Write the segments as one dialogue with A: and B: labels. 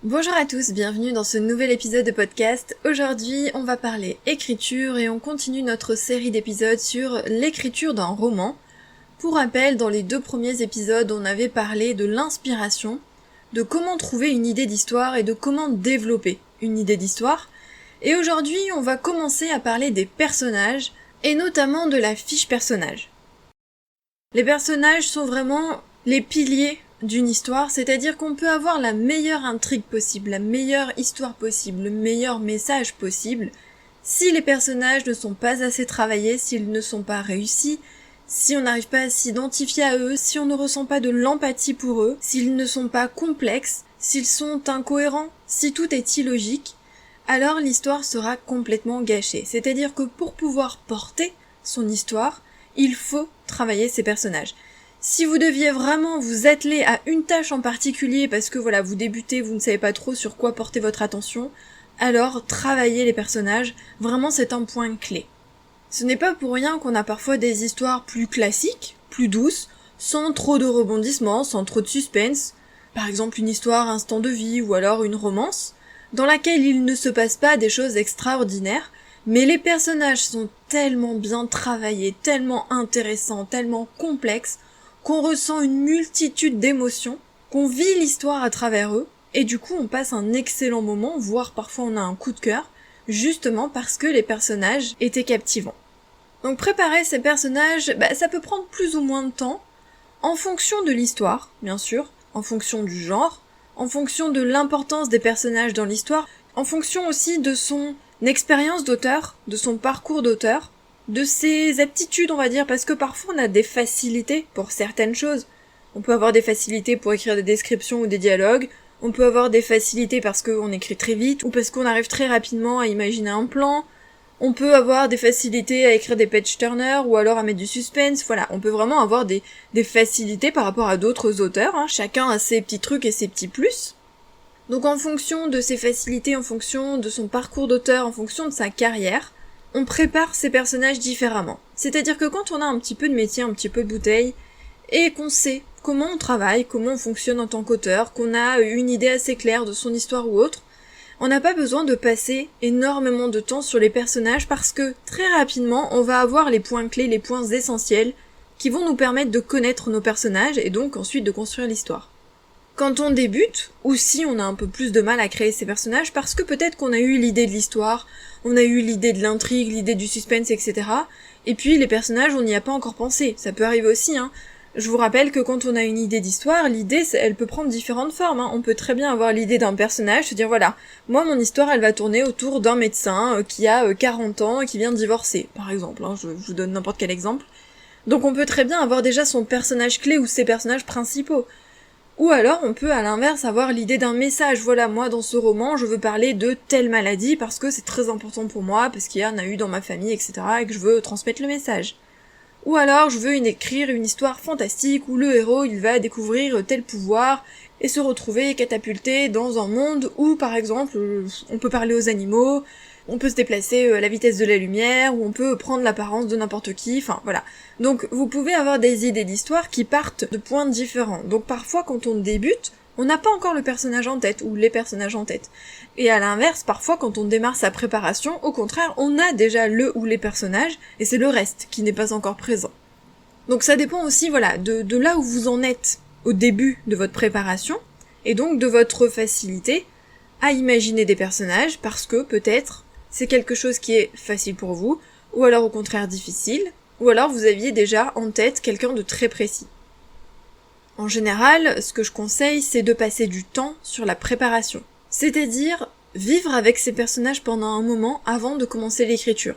A: Bonjour à tous, bienvenue dans ce nouvel épisode de podcast. Aujourd'hui, on va parler écriture et on continue notre série d'épisodes sur l'écriture d'un roman. Pour rappel, dans les 2 premiers épisodes, on avait parlé de l'inspiration, de comment trouver une idée d'histoire et de comment développer une idée d'histoire. Et aujourd'hui, on va commencer à parler des personnages et notamment de la fiche personnage. Les personnages sont vraiment les piliers d'une histoire, c'est-à-dire qu'on peut avoir la meilleure intrigue possible, la meilleure histoire possible, le meilleur message possible. Si les personnages ne sont pas assez travaillés, s'ils ne sont pas réussis, si on n'arrive pas à s'identifier à eux, si on ne ressent pas de l'empathie pour eux, s'ils ne sont pas complexes, s'ils sont incohérents, si tout est illogique, alors l'histoire sera complètement gâchée. C'est-à-dire que pour pouvoir porter son histoire, il faut travailler ses personnages. Si vous deviez vraiment vous atteler à une tâche en particulier parce que voilà, vous débutez, vous ne savez pas trop sur quoi porter votre attention, alors travailler les personnages, vraiment c'est un point clé. Ce n'est pas pour rien qu'on a parfois des histoires plus classiques, plus douces, sans trop de rebondissements, sans trop de suspense, par exemple une histoire instant de vie ou alors une romance, dans laquelle il ne se passe pas des choses extraordinaires, mais les personnages sont tellement bien travaillés, tellement intéressants, tellement complexes, qu'on ressent une multitude d'émotions, qu'on vit l'histoire à travers eux, et du coup on passe un excellent moment, voire parfois on a un coup de cœur, justement parce que les personnages étaient captivants. Donc préparer ces personnages, ça peut prendre plus ou moins de temps, en fonction de l'histoire, bien sûr, en fonction du genre, en fonction de l'importance des personnages dans l'histoire, en fonction aussi de son expérience d'auteur, de son parcours d'auteur, de ses aptitudes, on va dire, parce que parfois on a des facilités pour certaines choses. On peut avoir des facilités pour écrire des descriptions ou des dialogues, on peut avoir des facilités parce qu'on écrit très vite, ou parce qu'on arrive très rapidement à imaginer un plan, on peut avoir des facilités à écrire des page-turners, ou alors à mettre du suspense, voilà, on peut vraiment avoir des facilités par rapport à d'autres auteurs, chacun a ses petits trucs et ses petits plus. Donc en fonction de ses facilités, en fonction de son parcours d'auteur, en fonction de sa carrière, on prépare ses personnages différemment. C'est-à-dire que quand on a un petit peu de métier, un petit peu de bouteille, et qu'on sait comment on travaille, comment on fonctionne en tant qu'auteur, qu'on a une idée assez claire de son histoire ou autre, on n'a pas besoin de passer énormément de temps sur les personnages parce que très rapidement, on va avoir les points clés, les points essentiels qui vont nous permettre de connaître nos personnages et donc ensuite de construire l'histoire. Quand on débute, ou si on a un peu plus de mal à créer ces personnages, parce que peut-être qu'on a eu l'idée de l'histoire, on a eu l'idée de l'intrigue, l'idée du suspense, etc. Et puis les personnages, on n'y a pas encore pensé. Ça peut arriver aussi, Je vous rappelle que quand on a une idée d'histoire, l'idée, elle peut prendre différentes formes, On peut très bien avoir l'idée d'un personnage, se dire voilà, moi mon histoire, elle va tourner autour d'un médecin qui a 40 ans et qui vient de divorcer, par exemple, je vous donne n'importe quel exemple. Donc on peut très bien avoir déjà son personnage clé ou ses personnages principaux. Ou alors on peut à l'inverse avoir l'idée d'un message, voilà, moi dans ce roman je veux parler de telle maladie parce que c'est très important pour moi, parce qu'il y en a eu dans ma famille, etc. et que je veux transmettre le message. Ou alors je veux écrire une histoire fantastique où le héros il va découvrir tel pouvoir et se retrouver catapulté dans un monde où par exemple on peut parler aux animaux, on peut se déplacer à la vitesse de la lumière, ou on peut prendre l'apparence de n'importe qui, enfin voilà. Donc vous pouvez avoir des idées d'histoire qui partent de points différents. Donc parfois quand on débute, on n'a pas encore le personnage en tête, ou les personnages en tête. Et à l'inverse, parfois quand on démarre sa préparation, au contraire, on a déjà le ou les personnages, et c'est le reste qui n'est pas encore présent. Donc ça dépend aussi, voilà, de là où vous en êtes au début de votre préparation, et donc de votre facilité à imaginer des personnages, parce que peut-être c'est quelque chose qui est facile pour vous, ou alors au contraire difficile, ou alors vous aviez déjà en tête quelqu'un de très précis. En général, ce que je conseille, c'est de passer du temps sur la préparation. C'est-à-dire vivre avec ces personnages pendant un moment avant de commencer l'écriture.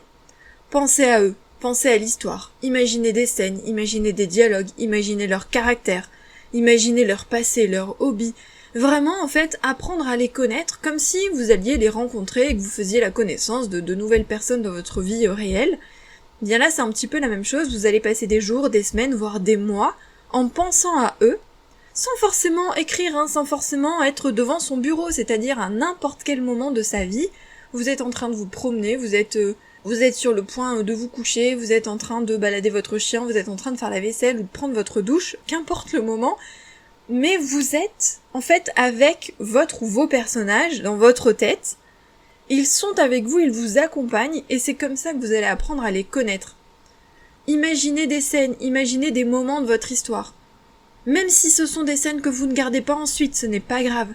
A: Pensez à eux, pensez à l'histoire, imaginez des scènes, imaginez des dialogues, imaginez leur caractère, imaginez leur passé, leur hobby. Vraiment, en fait, apprendre à les connaître comme si vous alliez les rencontrer et que vous faisiez la connaissance de nouvelles personnes dans votre vie réelle. Bien là, c'est un petit peu la même chose, vous allez passer des jours, des semaines, voire des mois en pensant à eux, sans forcément écrire, sans forcément être devant son bureau, c'est-à-dire à n'importe quel moment de sa vie, vous êtes en train de vous promener, vous êtes sur le point de vous coucher, vous êtes en train de balader votre chien, vous êtes en train de faire la vaisselle ou de prendre votre douche, qu'importe le moment, mais vous êtes en fait avec votre ou vos personnages dans votre tête. Ils sont avec vous, ils vous accompagnent, et c'est comme ça que vous allez apprendre à les connaître. Imaginez des scènes, imaginez des moments de votre histoire. Même si ce sont des scènes que vous ne gardez pas ensuite, ce n'est pas grave.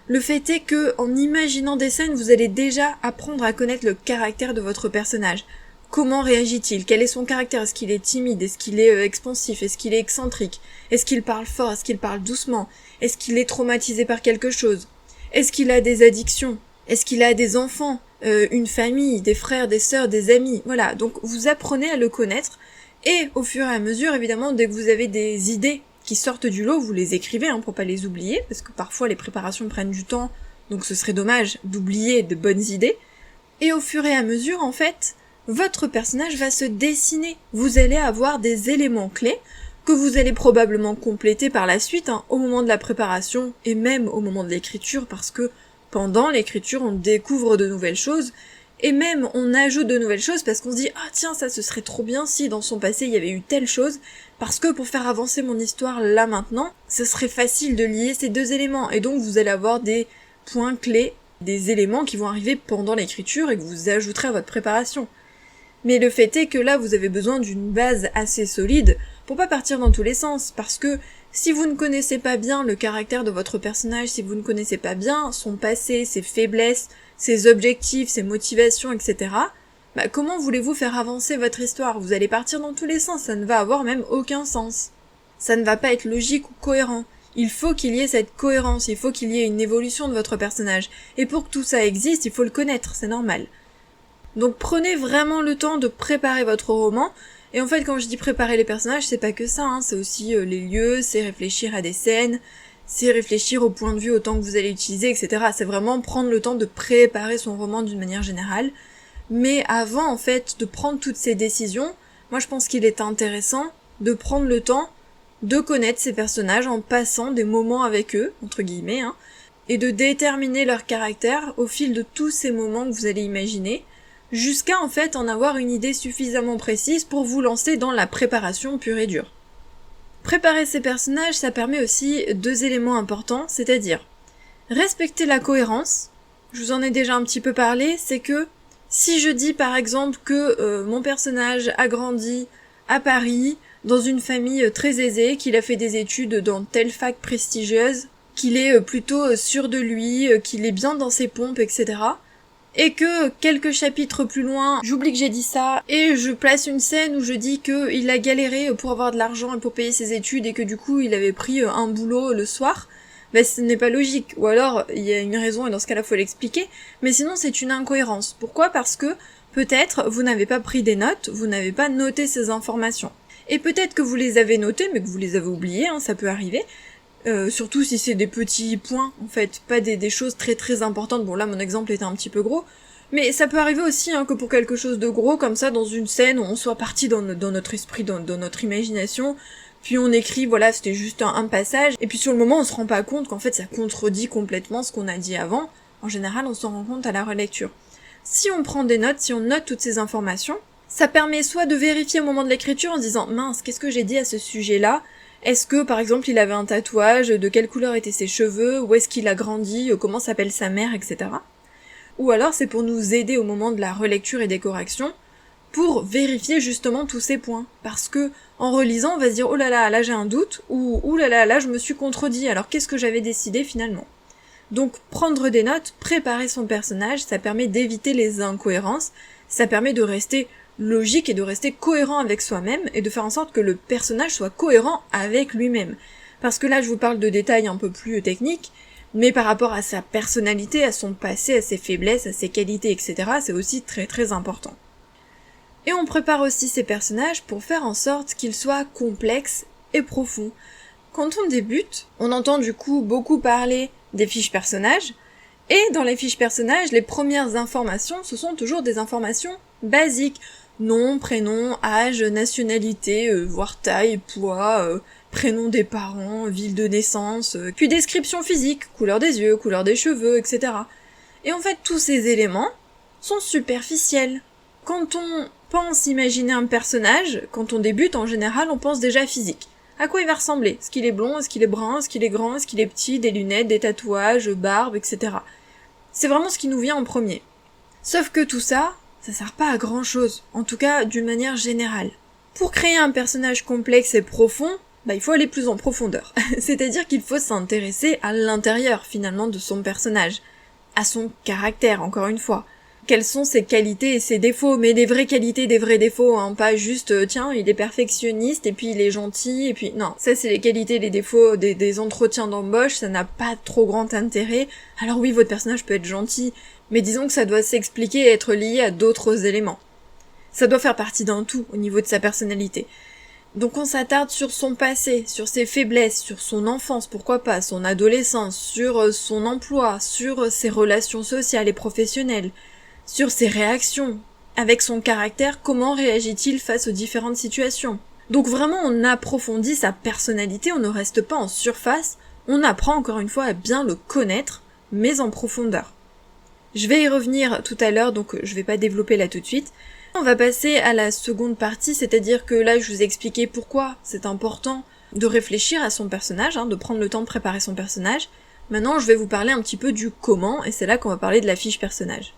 A: Le fait est que, en imaginant des scènes, vous allez déjà apprendre à connaître le caractère de votre personnage. Comment réagit-il? Quel est son caractère? Est-ce qu'il est timide? Est-ce qu'il est expansif? Est-ce qu'il est excentrique? Est-ce qu'il parle fort? Est-ce qu'il parle doucement? Est-ce qu'il est traumatisé par quelque chose? Est-ce qu'il a des addictions? Est-ce qu'il a des enfants? Une famille? Des frères, des sœurs, des amis? Voilà, donc vous apprenez à le connaître, et au fur et à mesure, évidemment, dès que vous avez des idées qui sortent du lot, vous les écrivez, pour pas les oublier, parce que parfois les préparations prennent du temps, donc ce serait dommage d'oublier de bonnes idées. Et au fur et à mesure, en fait, votre personnage va se dessiner. Vous allez avoir des éléments clés que vous allez probablement compléter par la suite, au moment de la préparation et même au moment de l'écriture, parce que pendant l'écriture, on découvre de nouvelles choses, et même on ajoute de nouvelles choses parce qu'on se dit « Ah tiens, ça ce serait trop bien si dans son passé il y avait eu telle chose, parce que pour faire avancer mon histoire là maintenant, ce serait facile de lier ces deux éléments. » Et donc vous allez avoir des points clés, des éléments qui vont arriver pendant l'écriture et que vous ajouterez à votre préparation. Mais le fait est que là vous avez besoin d'une base assez solide pour pas partir dans tous les sens, parce que si vous ne connaissez pas bien le caractère de votre personnage, si vous ne connaissez pas bien son passé, ses faiblesses, ses objectifs, ses motivations, etc., comment voulez-vous faire avancer votre histoire? Vous allez partir dans tous les sens, ça ne va avoir même aucun sens. Ça ne va pas être logique ou cohérent. Il faut qu'il y ait cette cohérence, il faut qu'il y ait une évolution de votre personnage. Et pour que tout ça existe, il faut le connaître, c'est normal. Donc prenez vraiment le temps de préparer votre roman. Et en fait, quand je dis préparer les personnages, c'est pas que ça, c'est aussi les lieux, c'est réfléchir à des scènes, c'est réfléchir au point de vue, au temps que vous allez utiliser, etc. C'est vraiment prendre le temps de préparer son roman d'une manière générale. Mais avant, en fait, de prendre toutes ces décisions, moi je pense qu'il est intéressant de prendre le temps de connaître ces personnages en passant des moments avec eux, entre guillemets, et de déterminer leur caractère au fil de tous ces moments que vous allez imaginer, jusqu'à en fait en avoir une idée suffisamment précise pour vous lancer dans la préparation pure et dure. Préparer ces personnages, ça permet aussi deux éléments importants, c'est-à-dire respecter la cohérence. Je vous en ai déjà un petit peu parlé, c'est que si je dis par exemple que mon personnage a grandi à Paris, dans une famille très aisée, qu'il a fait des études dans telle fac prestigieuse, qu'il est plutôt sûr de lui, qu'il est bien dans ses pompes, etc., et que quelques chapitres plus loin, j'oublie que j'ai dit ça, et je place une scène où je dis qu'il a galéré pour avoir de l'argent et pour payer ses études, et que du coup il avait pris un boulot le soir, ce n'est pas logique. Ou alors, il y a une raison, et dans ce cas-là faut l'expliquer, mais sinon c'est une incohérence. Pourquoi? Parce que, peut-être, vous n'avez pas pris des notes, vous n'avez pas noté ces informations. Et peut-être que vous les avez notées, mais que vous les avez oubliées, ça peut arriver, surtout si c'est des petits points, en fait, pas des choses très très importantes. Bon là mon exemple était un petit peu gros, mais ça peut arriver aussi que pour quelque chose de gros comme ça, dans une scène où on soit parti dans notre esprit, dans notre imagination, puis on écrit, voilà, c'était juste un passage, et puis sur le moment on se rend pas compte qu'en fait ça contredit complètement ce qu'on a dit avant. En général on s'en rend compte à la relecture. Si on prend des notes, si on note toutes ces informations, ça permet soit de vérifier au moment de l'écriture en se disant « Mince, qu'est-ce que j'ai dit à ce sujet-là ? Est-ce que, par exemple, il avait un tatouage? De quelle couleur étaient ses cheveux? Où est-ce qu'il a grandi? Comment s'appelle sa mère? Etc. » Ou alors c'est pour nous aider au moment de la relecture et des corrections, pour vérifier justement tous ces points. Parce que, en relisant, on va se dire « Oh là j'ai un doute » ou « Oh là je me suis contredit, alors qu'est-ce que j'avais décidé finalement ?» Donc prendre des notes, préparer son personnage, ça permet d'éviter les incohérences, ça permet de rester logique et de rester cohérent avec soi-même et de faire en sorte que le personnage soit cohérent avec lui-même. Parce que là je vous parle de détails un peu plus techniques, mais par rapport à sa personnalité, à son passé, à ses faiblesses, à ses qualités, etc., c'est aussi très très important. Et on prépare aussi ces personnages pour faire en sorte qu'ils soient complexes et profonds. Quand on débute, on entend du coup beaucoup parler des fiches personnages, et dans les fiches personnages, les premières informations, ce sont toujours des informations basiques. Nom, prénom, âge, nationalité, voire taille, poids, prénom des parents, ville de naissance, puis description physique, couleur des yeux, couleur des cheveux, etc. Et en fait, tous ces éléments sont superficiels. Quand on pense imaginer un personnage, quand on débute, en général, on pense déjà physique. à quoi il va ressembler. Est-ce qu'il est blond, est-ce qu'il est brun, est-ce qu'il est grand, est-ce qu'il est petit, des lunettes, des tatouages, barbe, etc. C'est vraiment ce qui nous vient en premier. Sauf que tout ça, ça sert pas à grand chose, en tout cas d'une manière générale. Pour créer un personnage complexe et profond, il faut aller plus en profondeur. C'est-à-dire qu'il faut s'intéresser à l'intérieur finalement de son personnage, à son caractère encore une fois. Quelles sont ses qualités et ses défauts, mais des vraies qualités, des vrais défauts, pas juste tiens, il est perfectionniste et puis il est gentil et puis non, ça c'est les qualités, les défauts des entretiens d'embauche, ça n'a pas trop grand intérêt. Alors oui, votre personnage peut être gentil, mais disons que ça doit s'expliquer et être lié à d'autres éléments. Ça doit faire partie d'un tout au niveau de sa personnalité. Donc on s'attarde sur son passé, sur ses faiblesses, sur son enfance, pourquoi pas, son adolescence, sur son emploi, sur ses relations sociales et professionnelles, sur ses réactions, avec son caractère, comment réagit-il face aux différentes situations. Donc vraiment on approfondit sa personnalité, on ne reste pas en surface, on apprend encore une fois à bien le connaître, mais en profondeur. Je vais y revenir tout à l'heure, donc je vais pas développer là tout de suite. On va passer à la seconde partie, c'est-à-dire que là je vous ai expliqué pourquoi c'est important de réfléchir à son personnage, de prendre le temps de préparer son personnage. Maintenant je vais vous parler un petit peu du comment, et c'est là qu'on va parler de la fiche personnage.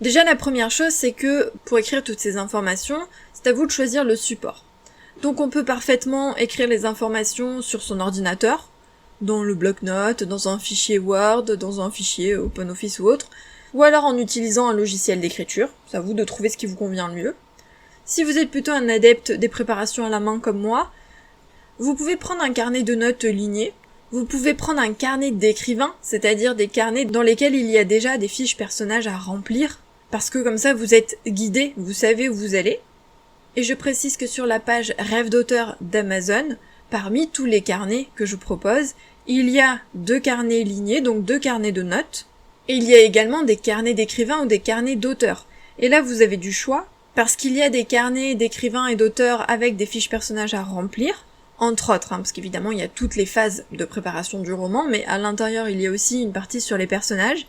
A: Déjà la première chose c'est que pour écrire toutes ces informations, c'est à vous de choisir le support. Donc on peut parfaitement écrire les informations sur son ordinateur, dans le bloc-notes, dans un fichier Word, dans un fichier OpenOffice ou autre, ou alors en utilisant un logiciel d'écriture, c'est à vous de trouver ce qui vous convient le mieux. Si vous êtes plutôt un adepte des préparations à la main comme moi, vous pouvez prendre un carnet de notes ligné, vous pouvez prendre un carnet d'écrivain, c'est-à-dire des carnets dans lesquels il y a déjà des fiches personnages à remplir, parce que comme ça vous êtes guidé, vous savez où vous allez. Et je précise que sur la page Rêve d'auteur d'Amazon, parmi tous les carnets que je propose, il y a 2 carnets lignés, donc 2 carnets de notes, et il y a également des carnets d'écrivains ou des carnets d'auteurs. Et là vous avez du choix, parce qu'il y a des carnets d'écrivains et d'auteurs avec des fiches personnages à remplir, entre autres, parce qu'évidemment il y a toutes les phases de préparation du roman, mais à l'intérieur il y a aussi une partie sur les personnages.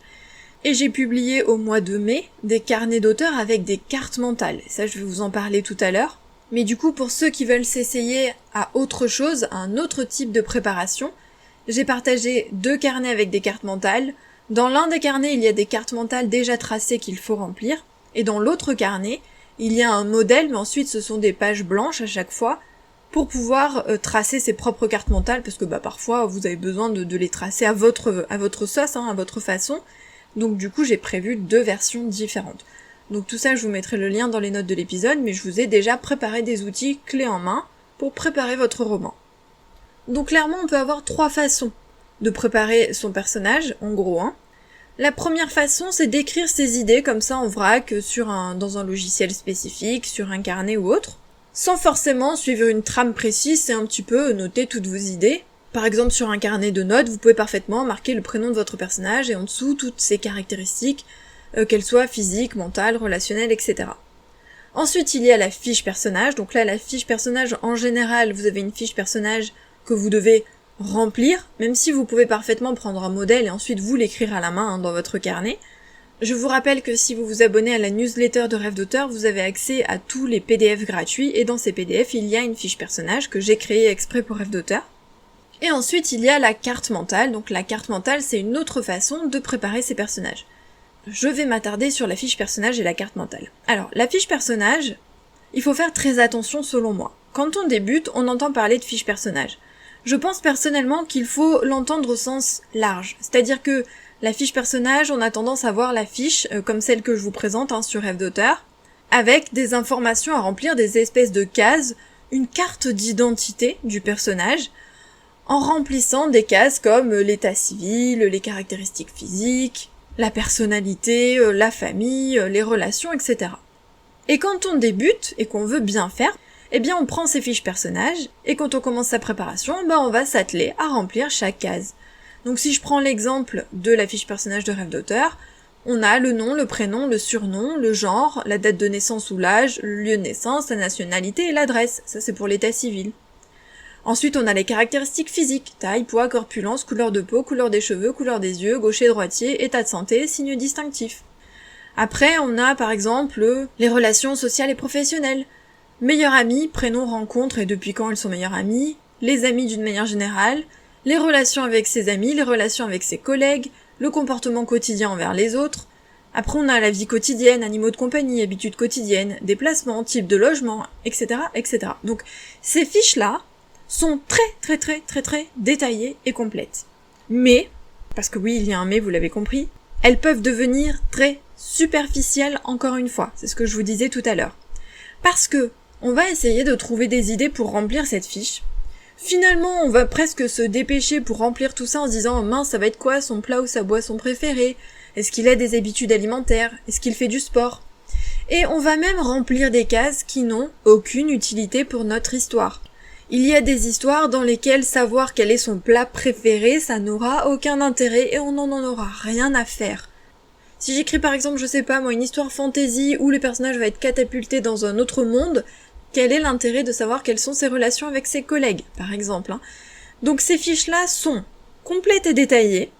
A: Et j'ai publié au mois de mai des carnets d'auteurs avec des cartes mentales. Ça, je vais vous en parler tout à l'heure. Mais du coup, pour ceux qui veulent s'essayer à autre chose, à un autre type de préparation, j'ai partagé 2 carnets avec des cartes mentales. Dans l'un des carnets, il y a des cartes mentales déjà tracées qu'il faut remplir. Et dans l'autre carnet, il y a un modèle, mais ensuite ce sont des pages blanches à chaque fois, pour pouvoir tracer ses propres cartes mentales, parce que parfois vous avez besoin de les tracer à votre sauce, à votre façon. Donc du coup j'ai prévu 2 versions différentes. Donc tout ça je vous mettrai le lien dans les notes de l'épisode, mais je vous ai déjà préparé des outils clés en main pour préparer votre roman. Donc clairement on peut avoir 3 façons de préparer son personnage, en gros. La première façon c'est d'écrire ses idées comme ça en vrac dans un logiciel spécifique, sur un carnet ou autre, sans forcément suivre une trame précise, c'est un petit peu noter toutes vos idées. Par exemple, sur un carnet de notes, vous pouvez parfaitement marquer le prénom de votre personnage et en dessous toutes ses caractéristiques, qu'elles soient physiques, mentales, relationnelles, etc. Ensuite, il y a la fiche personnage. Donc là, la fiche personnage, en général, vous avez une fiche personnage que vous devez remplir, même si vous pouvez parfaitement prendre un modèle et ensuite vous l'écrire à la main dans votre carnet. Je vous rappelle que si vous vous abonnez à la newsletter de Rêve d'auteur, vous avez accès à tous les PDF gratuits et dans ces PDF, il y a une fiche personnage que j'ai créée exprès pour Rêve d'auteur. Et ensuite, il y a la carte mentale. Donc la carte mentale, c'est une autre façon de préparer ses personnages. Je vais m'attarder sur la fiche personnage et la carte mentale. Alors, la fiche personnage, il faut faire très attention selon moi. Quand on débute, on entend parler de fiche personnage. Je pense personnellement qu'il faut l'entendre au sens large. C'est-à-dire que la fiche personnage, on a tendance à voir la fiche, comme celle que je vous présente sur Rêve d'auteur, avec des informations à remplir, des espèces de cases, une carte d'identité du personnage, en remplissant des cases comme l'état civil, les caractéristiques physiques, la personnalité, la famille, les relations, etc. Et quand on débute et qu'on veut bien faire, eh bien on prend ces fiches personnages, et quand on commence sa préparation, on va s'atteler à remplir chaque case. Donc si je prends l'exemple de la fiche personnage de Rêve d'auteur, on a le nom, le prénom, le surnom, le genre, la date de naissance ou l'âge, le lieu de naissance, la nationalité et l'adresse. Ça c'est pour l'état civil. Ensuite, on a les caractéristiques physiques, taille, poids, corpulence, couleur de peau, couleur des cheveux, couleur des yeux, gaucher, droitier, état de santé, signes distinctifs. Après, on a par exemple les relations sociales et professionnelles. Meilleure amie, prénom, rencontre et depuis quand ils sont meilleurs amis, les amis d'une manière générale, les relations avec ses amis, les relations avec ses collègues, le comportement quotidien envers les autres. Après on a la vie quotidienne, animaux de compagnie, habitudes quotidiennes, déplacements, type de logement, etc., etc. Donc ces fiches-là sont très détaillées et complètes. Mais, parce que oui, il y a un mais, vous l'avez compris, elles peuvent devenir très superficielles encore une fois, c'est ce que je vous disais tout à l'heure. Parce que on va essayer de trouver des idées pour remplir cette fiche. Finalement, on va presque se dépêcher pour remplir tout ça en se disant « mince, ça va être quoi son plat ou sa boisson préférée ? Est-ce qu'il a des habitudes alimentaires ? Est-ce qu'il fait du sport ?» Et on va même remplir des cases qui n'ont aucune utilité pour notre histoire. Il y a des histoires dans lesquelles savoir quel est son plat préféré, ça n'aura aucun intérêt et on n'en aura rien à faire. Si j'écris par exemple, je sais pas moi, une histoire fantasy où le personnage va être catapulté dans un autre monde, quel est l'intérêt de savoir quelles sont ses relations avec ses collègues, par exemple, hein. Donc ces fiches-là sont complètes et détaillées,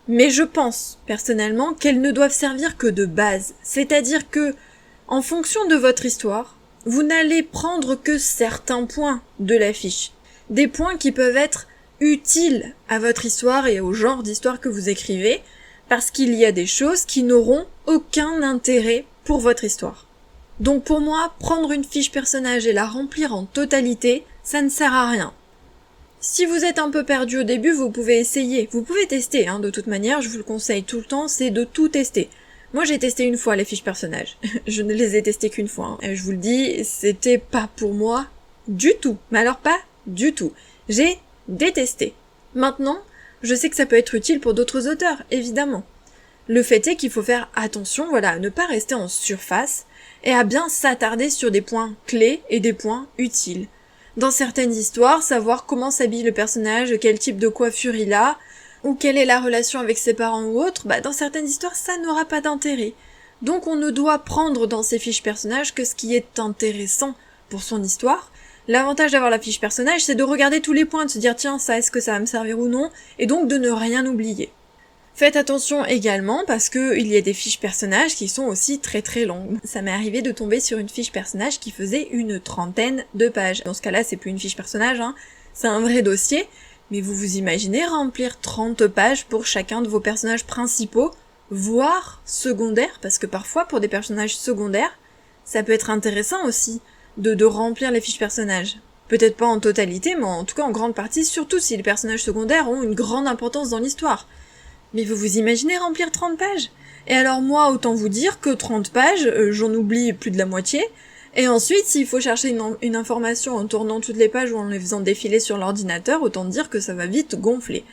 A: mais je pense, personnellement, qu'elles ne doivent servir que de base. C'est-à-dire que, en fonction de votre histoire, vous n'allez prendre que certains points de la fiche. Des points qui peuvent être utiles à votre histoire et au genre d'histoire que vous écrivez, parce qu'il y a des choses qui n'auront aucun intérêt pour votre histoire. Donc pour moi, prendre une fiche personnage et la remplir en totalité, ça ne sert à rien. Si vous êtes un peu perdu au début, vous pouvez essayer. Vous pouvez tester, hein, de toute manière, je vous le conseille tout le temps, c'est de tout tester. Moi j'ai testé une fois les fiches personnages. Je ne les ai testées qu'une fois, hein. Je vous le dis, c'était pas pour moi du tout. Mais alors pas du tout. J'ai détesté. Maintenant, je sais que ça peut être utile pour d'autres auteurs, évidemment. Le fait est qu'il faut faire attention, voilà, à ne pas rester en surface, et à bien s'attarder sur des points clés et des points utiles. Dans certaines histoires, savoir comment s'habille le personnage, quel type de coiffure il a, ou quelle est la relation avec ses parents ou autres, dans certaines histoires, ça n'aura pas d'intérêt. Donc on ne doit prendre dans ces fiches personnages que ce qui est intéressant pour son histoire. L'avantage d'avoir la fiche personnage, c'est de regarder tous les points, de se dire tiens, ça, est-ce que ça va me servir ou non, et donc de ne rien oublier. Faites attention également parce que il y a des fiches personnages qui sont aussi très longues. Ça m'est arrivé de tomber sur une fiche personnage qui faisait une 30aine de pages. Dans ce cas-là, c'est plus une fiche personnage, hein, c'est un vrai dossier, mais vous vous imaginez remplir 30 pages pour chacun de vos personnages principaux, voire secondaires, parce que parfois pour des personnages secondaires, ça peut être intéressant aussi de remplir les fiches personnages. Peut-être pas en totalité, mais en tout cas en grande partie, surtout si les personnages secondaires ont une grande importance dans l'histoire. Mais vous vous imaginez remplir 30 pages ? Et alors moi, autant vous dire que 30 pages, j'en oublie plus de la moitié, et ensuite, s'il faut chercher une information en tournant toutes les pages ou en les faisant défiler sur l'ordinateur, autant dire que ça va vite gonfler.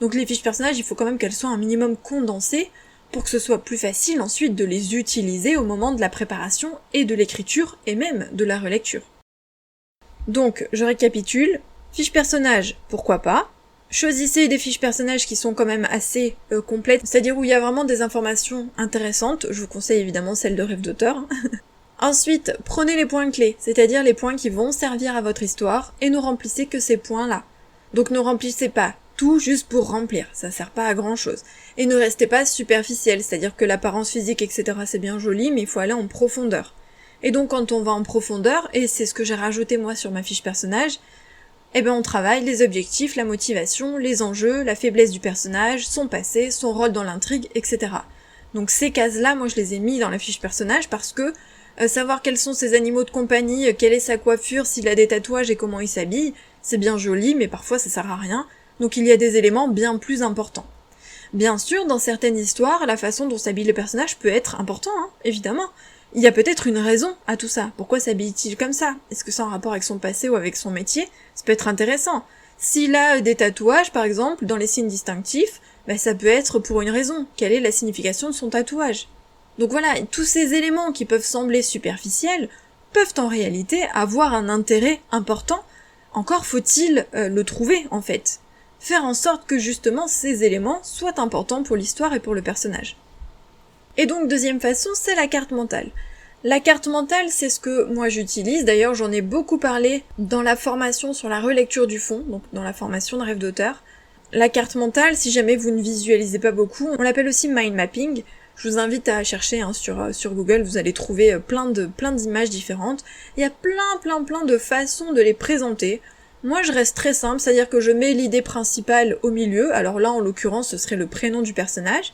A: Donc les fiches personnages, il faut quand même qu'elles soient un minimum condensées, pour que ce soit plus facile ensuite de les utiliser au moment de la préparation et de l'écriture, et même de la relecture. Donc, je récapitule, fiches personnages, pourquoi pas ? Choisissez des fiches personnages qui sont quand même assez complètes, c'est-à-dire où il y a vraiment des informations intéressantes. Je vous conseille évidemment celle de Rêve d'auteur. Ensuite, prenez les points clés, c'est-à-dire les points qui vont servir à votre histoire, et ne remplissez que ces points-là. Donc ne remplissez pas tout juste pour remplir, ça sert pas à grand-chose. Et ne restez pas superficiel, c'est-à-dire que l'apparence physique, etc. c'est bien joli, mais il faut aller en profondeur. Et donc quand on va en profondeur, et c'est ce que j'ai rajouté moi sur ma fiche personnage, on travaille les objectifs, la motivation, les enjeux, la faiblesse du personnage, son passé, son rôle dans l'intrigue, etc. Donc ces cases-là, moi je les ai mis dans la fiche personnage parce que savoir quels sont ses animaux de compagnie, quelle est sa coiffure, s'il a des tatouages et comment il s'habille, c'est bien joli, mais parfois ça sert à rien, donc il y a des éléments bien plus importants. Bien sûr, dans certaines histoires, la façon dont s'habille le personnage peut être important, hein, évidemment. Il y a peut-être une raison à tout ça. Pourquoi s'habille-t-il comme ça ? Est-ce que c'est en rapport avec son passé ou avec son métier ? Ça peut être intéressant. S'il a des tatouages, par exemple, dans les signes distinctifs, ça peut être pour une raison. Quelle est la signification de son tatouage ? Donc voilà, tous ces éléments qui peuvent sembler superficiels peuvent en réalité avoir un intérêt important. Encore faut-il le trouver, en fait. Faire en sorte que justement ces éléments soient importants pour l'histoire et pour le personnage. Et donc, deuxième façon, c'est la carte mentale. La carte mentale, c'est ce que moi j'utilise, d'ailleurs j'en ai beaucoup parlé dans la formation sur la relecture du fond, donc dans la formation de Rêve d'auteur. La carte mentale, si jamais vous ne visualisez pas beaucoup, on l'appelle aussi mind mapping. Je vous invite à chercher sur Google, vous allez trouver plein d'images différentes. Il y a plein de façons de les présenter. Moi je reste très simple, c'est-à-dire que je mets l'idée principale au milieu, alors là en l'occurrence ce serait le prénom du personnage,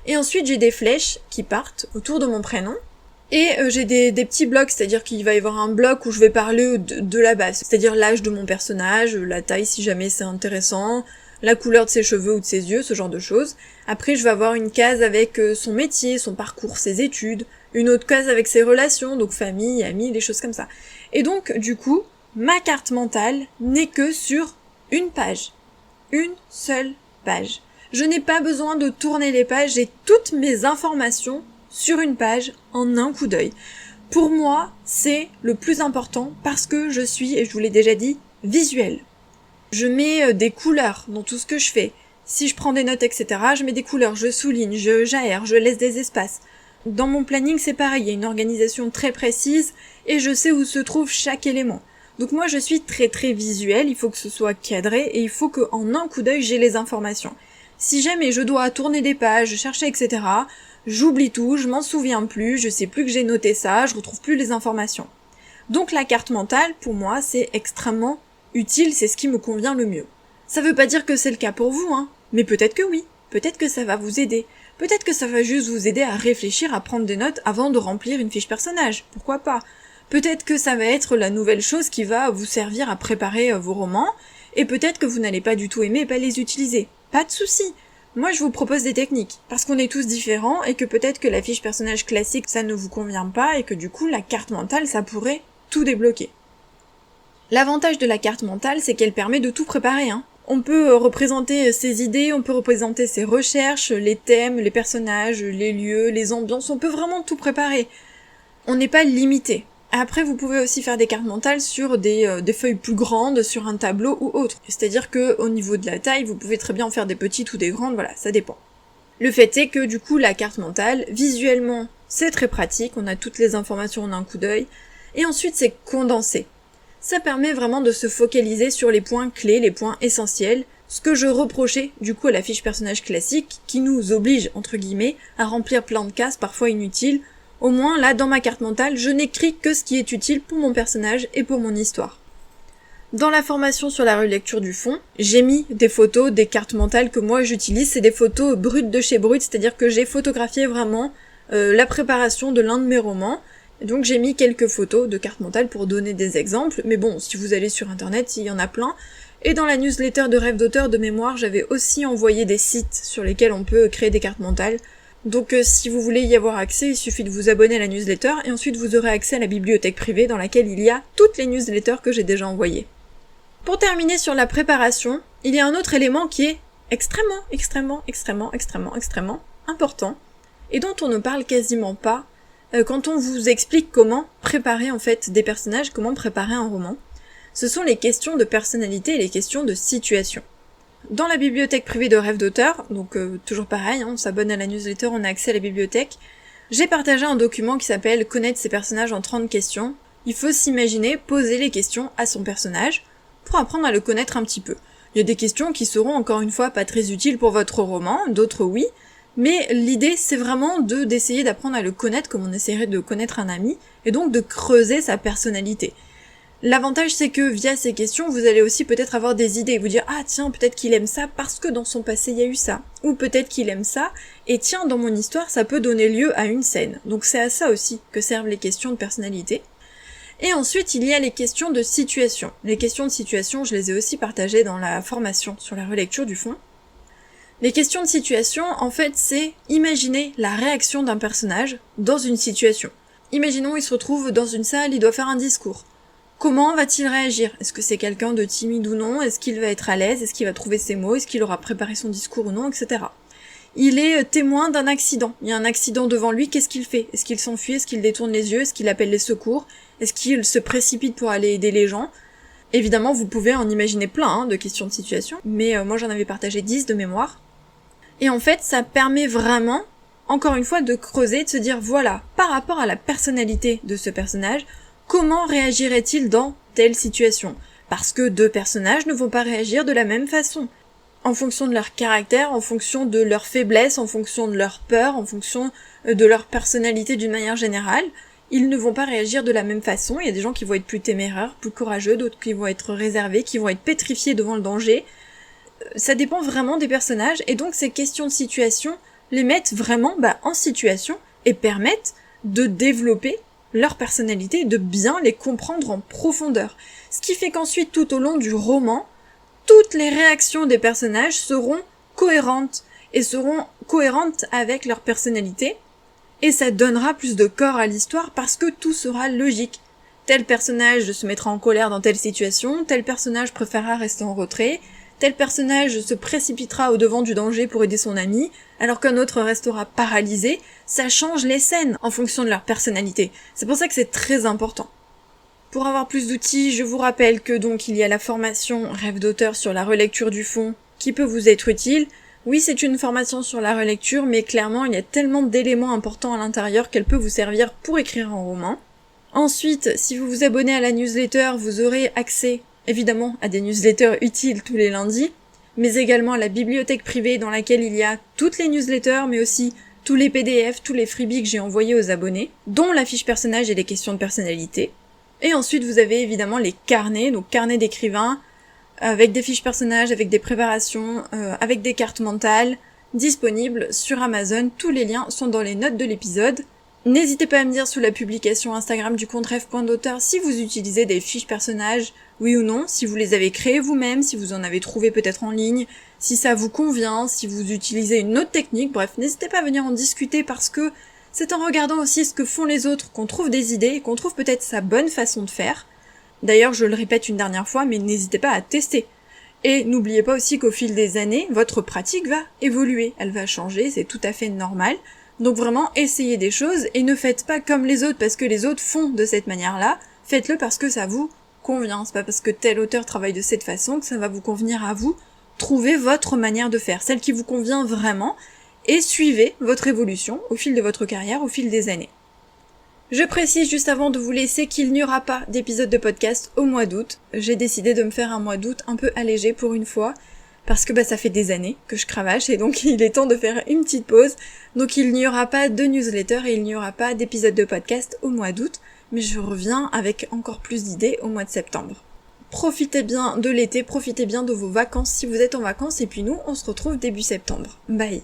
A: et ensuite j'ai des flèches qui partent autour de mon prénom, et j'ai des petits blocs, c'est-à-dire qu'il va y avoir un bloc où je vais parler de la base, c'est-à-dire l'âge de mon personnage, la taille si jamais c'est intéressant, la couleur de ses cheveux ou de ses yeux, ce genre de choses. Après je vais avoir une case avec son métier, son parcours, ses études, une autre case avec ses relations, donc famille, amis, des choses comme ça. Et donc du coup, ma carte mentale n'est que sur une page. Une seule page. Je n'ai pas besoin de tourner les pages, j'ai toutes mes informations sur une page en un coup d'œil. Pour moi, c'est le plus important parce que je suis, et je vous l'ai déjà dit, visuelle. Je mets des couleurs dans tout ce que je fais. Si je prends des notes, etc., je mets des couleurs, je souligne, j'aère, je laisse des espaces. Dans mon planning, c'est pareil, il y a une organisation très précise et je sais où se trouve chaque élément. Donc moi je suis très très visuelle, il faut que ce soit cadré et il faut qu'en un coup d'œil j'ai les informations. Si jamais je dois tourner des pages, chercher, etc., j'oublie tout, je m'en souviens plus, je sais plus que j'ai noté ça, je retrouve plus les informations. Donc la carte mentale, pour moi, c'est extrêmement utile, c'est ce qui me convient le mieux. Ça veut pas dire que c'est le cas pour vous, hein, mais peut-être que oui, peut-être que ça va vous aider. Peut-être que ça va juste vous aider à réfléchir, à prendre des notes avant de remplir une fiche personnage, pourquoi pas. Peut-être que ça va être la nouvelle chose qui va vous servir à préparer vos romans, et peut-être que vous n'allez pas du tout aimer et pas les utiliser. Pas de souci. Moi je vous propose des techniques, parce qu'on est tous différents, et que peut-être que la fiche personnage classique ça ne vous convient pas, et que du coup la carte mentale ça pourrait tout débloquer. L'avantage de la carte mentale c'est qu'elle permet de tout préparer, hein. On peut représenter ses idées, on peut représenter ses recherches, les thèmes, les personnages, les lieux, les ambiances, on peut vraiment tout préparer. On n'est pas limité. Après, vous pouvez aussi faire des cartes mentales sur des feuilles plus grandes, sur un tableau ou autre. C'est-à-dire que au niveau de la taille, vous pouvez très bien en faire des petites ou des grandes, voilà, ça dépend. Le fait est que du coup, la carte mentale, visuellement, c'est très pratique, on a toutes les informations en un coup d'œil, et ensuite c'est condensé. Ça permet vraiment de se focaliser sur les points clés, les points essentiels, ce que je reprochais du coup à la fiche personnage classique, qui nous oblige, entre guillemets, à remplir plein de cases parfois inutiles. Au moins, là, dans ma carte mentale, je n'écris que ce qui est utile pour mon personnage et pour mon histoire. Dans la formation sur la relecture du fond, j'ai mis des photos, des cartes mentales que moi j'utilise, c'est des photos brutes de chez Brut, c'est-à-dire que j'ai photographié vraiment la préparation de l'un de mes romans. Donc j'ai mis quelques photos de cartes mentales pour donner des exemples, mais bon, si vous allez sur internet, il y en a plein. Et dans la newsletter de Rêve d'auteur de mémoire, j'avais aussi envoyé des sites sur lesquels on peut créer des cartes mentales. Donc si vous voulez y avoir accès, il suffit de vous abonner à la newsletter et ensuite vous aurez accès à la bibliothèque privée dans laquelle il y a toutes les newsletters que j'ai déjà envoyées. Pour terminer sur la préparation, il y a un autre élément qui est extrêmement important et dont on ne parle quasiment pas quand on vous explique comment préparer en fait des personnages, comment préparer un roman. Ce sont les questions de personnalité et les questions de situation. Dans la bibliothèque privée de Rêve d'auteur, donc toujours pareil, on s'abonne à la newsletter, on a accès à la bibliothèque, j'ai partagé un document qui s'appelle « Connaître ses personnages en 30 questions ». Il faut s'imaginer poser les questions à son personnage pour apprendre à le connaître un petit peu. Il y a des questions qui seront encore une fois pas très utiles pour votre roman, d'autres oui, mais l'idée c'est vraiment d'essayer d'apprendre à le connaître comme on essaierait de connaître un ami, et donc de creuser sa personnalité. L'avantage c'est que via ces questions, vous allez aussi peut-être avoir des idées, vous dire « Ah tiens, peut-être qu'il aime ça parce que dans son passé il y a eu ça », ou peut-être qu'il aime ça, et tiens, dans mon histoire ça peut donner lieu à une scène. Donc c'est à ça aussi que servent les questions de personnalité. Et ensuite, il y a les questions de situation. Les questions de situation, je les ai aussi partagées dans la formation sur la relecture du fond. Les questions de situation, en fait, c'est imaginer la réaction d'un personnage dans une situation. Imaginons, il se retrouve dans une salle, il doit faire un discours. Comment va-t-il réagir? Est-ce que c'est quelqu'un de timide ou non? Est-ce qu'il va être à l'aise? Est-ce qu'il va trouver ses mots? Est-ce qu'il aura préparé son discours ou non? Etc. Il est témoin d'un accident. Il y a un accident devant lui, qu'est-ce qu'il fait? Est-ce qu'il s'enfuit? Est-ce qu'il détourne les yeux? Est-ce qu'il appelle les secours? Est-ce qu'il se précipite pour aller aider les gens? Évidemment, vous pouvez en imaginer plein de questions de situation, mais moi j'en avais partagé 10 de mémoire. Et en fait, ça permet vraiment, encore une fois, de creuser, de se dire, voilà, par rapport à la personnalité de ce personnage, comment réagirait-il dans telle situation? Parce que deux personnages ne vont pas réagir de la même façon. En fonction de leur caractère, en fonction de leur faiblesse, en fonction de leur peur, en fonction de leur personnalité d'une manière générale, ils ne vont pas réagir de la même façon. Il y a des gens qui vont être plus téméraires, plus courageux, d'autres qui vont être réservés, qui vont être pétrifiés devant le danger. Ça dépend vraiment des personnages, et donc ces questions de situation les mettent vraiment en situation et permettent de développer leur personnalité et de bien les comprendre en profondeur. Ce qui fait qu'ensuite, tout au long du roman, toutes les réactions des personnages seront cohérentes et seront cohérentes avec leur personnalité, et ça donnera plus de corps à l'histoire parce que tout sera logique. Tel personnage se mettra en colère dans telle situation, tel personnage préférera rester en retrait, tel personnage se précipitera au devant du danger pour aider son ami, alors qu'un autre restera paralysé. Ça change les scènes en fonction de leur personnalité. C'est pour ça que c'est très important. Pour avoir plus d'outils, je vous rappelle que donc il y a la formation Rêve d'auteur sur la relecture du fond qui peut vous être utile. Oui, c'est une formation sur la relecture, mais clairement il y a tellement d'éléments importants à l'intérieur qu'elle peut vous servir pour écrire un roman. Ensuite, si vous vous abonnez à la newsletter, vous aurez accès évidemment à des newsletters utiles tous les lundis, mais également à la bibliothèque privée dans laquelle il y a toutes les newsletters, mais aussi tous les PDF, tous les freebies que j'ai envoyés aux abonnés, dont la fiche personnage et les questions de personnalité. Et ensuite, vous avez évidemment les carnets, donc carnets d'écrivain, avec des fiches personnages, avec des préparations, avec des cartes mentales, disponibles sur Amazon. Tous les liens sont dans les notes de l'épisode. N'hésitez pas à me dire sous la publication Instagram du compte rêve.d'auteur si vous utilisez des fiches personnages, oui ou non, si vous les avez créées vous-même, si vous en avez trouvé peut-être en ligne, si ça vous convient, si vous utilisez une autre technique, bref, n'hésitez pas à venir en discuter parce que c'est en regardant aussi ce que font les autres qu'on trouve des idées et qu'on trouve peut-être sa bonne façon de faire. D'ailleurs, je le répète une dernière fois, mais n'hésitez pas à tester. Et n'oubliez pas aussi qu'au fil des années, votre pratique va évoluer, elle va changer, c'est tout à fait normal. Donc vraiment, essayez des choses et ne faites pas comme les autres parce que les autres font de cette manière-là, faites-le parce que ça vous convient, c'est pas parce que tel auteur travaille de cette façon que ça va vous convenir à vous. Trouvez votre manière de faire, celle qui vous convient vraiment, et suivez votre évolution au fil de votre carrière, au fil des années. Je précise juste avant de vous laisser qu'il n'y aura pas d'épisode de podcast au mois d'août. J'ai décidé de me faire un mois d'août un peu allégé pour une fois, parce que ça fait des années que je cravache et donc il est temps de faire une petite pause. Donc il n'y aura pas de newsletter et il n'y aura pas d'épisode de podcast au mois d'août, mais je reviens avec encore plus d'idées au mois de septembre. Profitez bien de l'été, profitez bien de vos vacances si vous êtes en vacances et puis nous on se retrouve début septembre. Bye.